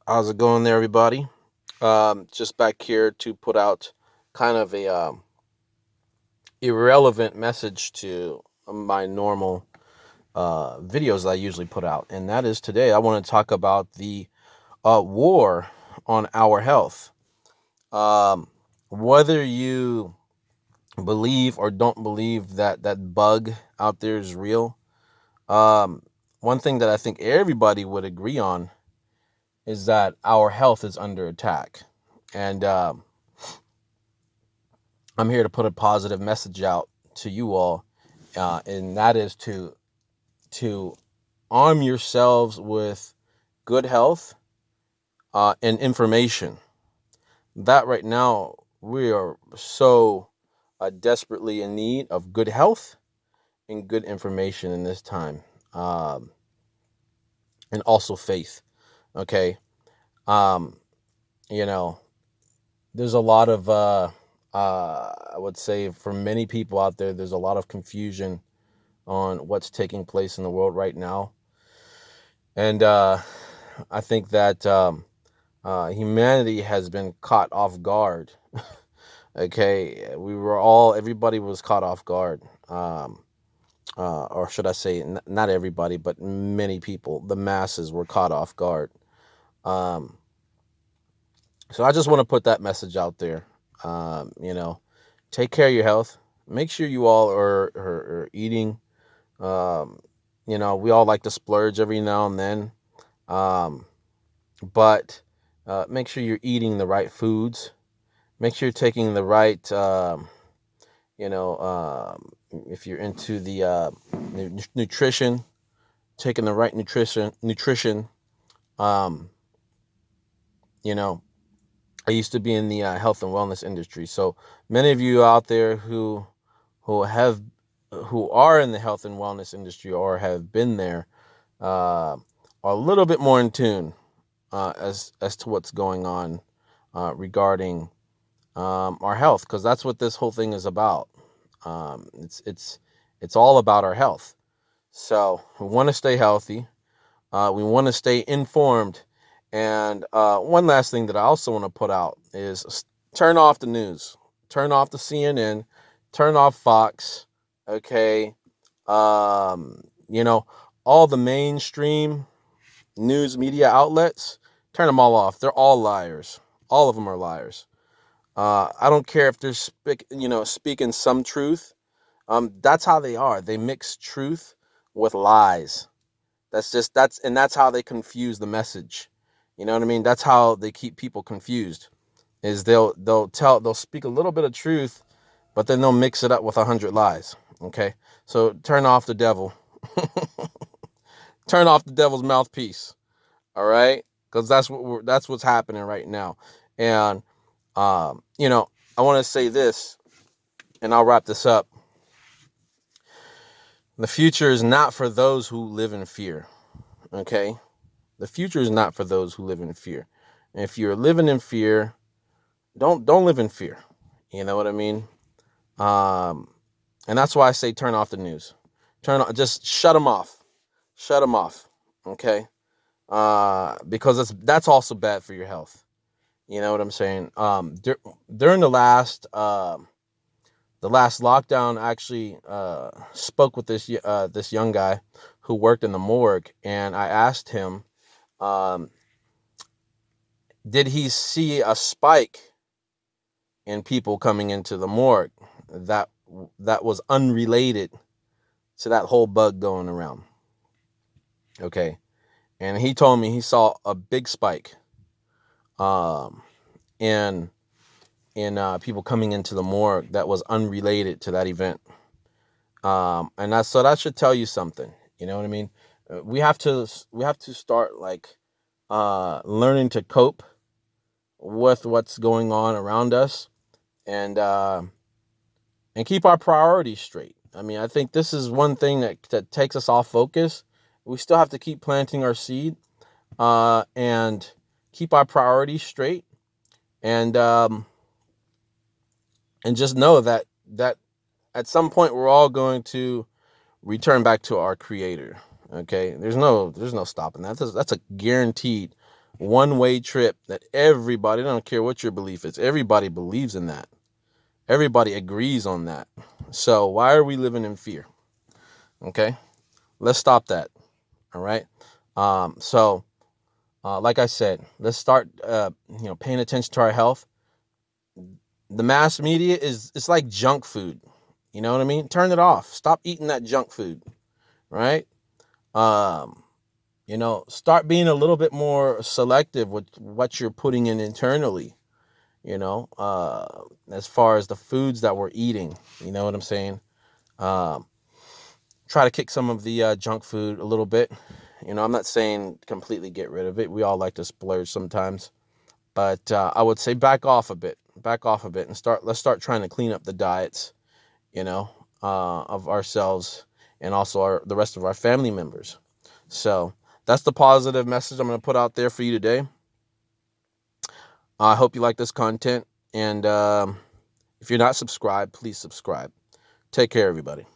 How's it going there, everybody? Just back here to put out kind of a irrelevant message to my normal videos that I usually put out, and that is today I want to talk about the war on our health. Um, Whether you believe or don't believe that that bug out there is real, um, one thing that I think everybody would agree on is that our health is under attack, and I'm here to put a positive message out to you all, and that is to arm yourselves with good health and information. That right now we are so desperately in need of good health and good information in this time, um, and also faith. Okay, um, you know, there's a lot of I would say for many people out there, there's a lot of confusion on what's taking place in the world right now. And I think that humanity has been caught off guard. Okay, everybody was caught off guard. Or should I say, not everybody, but many people, the masses were caught off guard. Um, so I just want to put that message out there. You know, take care of your health. Make sure you all are eating. Um, we all like to splurge every now and then. Um, but make sure you're eating the right foods. Make sure you're taking the right, you know, if you're into the nutrition, taking the right nutrition. Um, you know, I used to be in the health and wellness industry, so many of you out there who have who are in the health and wellness industry or have been there are a little bit more in tune as to what's going on regarding our health, because that's what this whole thing is about. It's all about our health. So we want to stay healthy. We want to stay informed. And one last thing that I also want to put out is turn off the news, turn off the CNN, turn off Fox. Okay, you know, all the mainstream news media outlets, turn them all off. They're all liars. All of them are liars. I don't care if they're speaking some truth. That's how they are. They mix truth with lies. That's how they confuse the message. You know what I mean? That's how they keep people confused. Is they'll speak a little bit of truth, but then they'll mix it up with 100 lies. Okay, so turn off the devil. Turn off the devil's mouthpiece. All right, because that's what's happening right now. And you know, I want to say this, and I'll wrap this up. The future is not for those who live in fear. Okay, the future is not for those who live in fear. And if you're living in fear, don't live in fear. You know what I mean? Um, and that's why I say turn off the news. Just shut them off. Shut them off. Okay, because that's also bad for your health. You know what I'm saying? During the last lockdown, I actually spoke with this young guy who worked in the morgue, and I asked him, um, did he see a spike in people coming into the morgue that that was unrelated to that whole bug going around? Okay, and he told me he saw a big spike um, in people coming into the morgue that was unrelated to that event. And that should tell you something. You know what I mean? We have to start like learning to cope with what's going on around us, and keep our priorities straight. I mean, I think this is one thing that takes us off focus. We still have to keep planting our seed, and keep our priorities straight, and just know that at some point we're all going to return back to our creator. Okay, there's no stopping that. That's a guaranteed one-way trip that everybody, I don't care what your belief is, everybody believes in that. Everybody agrees on that. So why are we living in fear? Okay, let's stop that. All right. So like I said, let's start paying attention to our health. The mass media it's like junk food. You know what I mean? Turn it off. Stop eating that junk food. Right? Um, start being a little bit more selective with what you're putting in internally. As far as the foods that we're eating. You know what I'm saying? Um, Try to kick some of the junk food a little bit. I'm not saying completely get rid of it. We all like to splurge sometimes, but I would say back off a bit, and let's start trying to clean up the diets, of ourselves and also the rest of our family members. So that's the positive message I'm going to put out there for you today. I hope you like this content, and if you're not subscribed, please subscribe. Take care, everybody.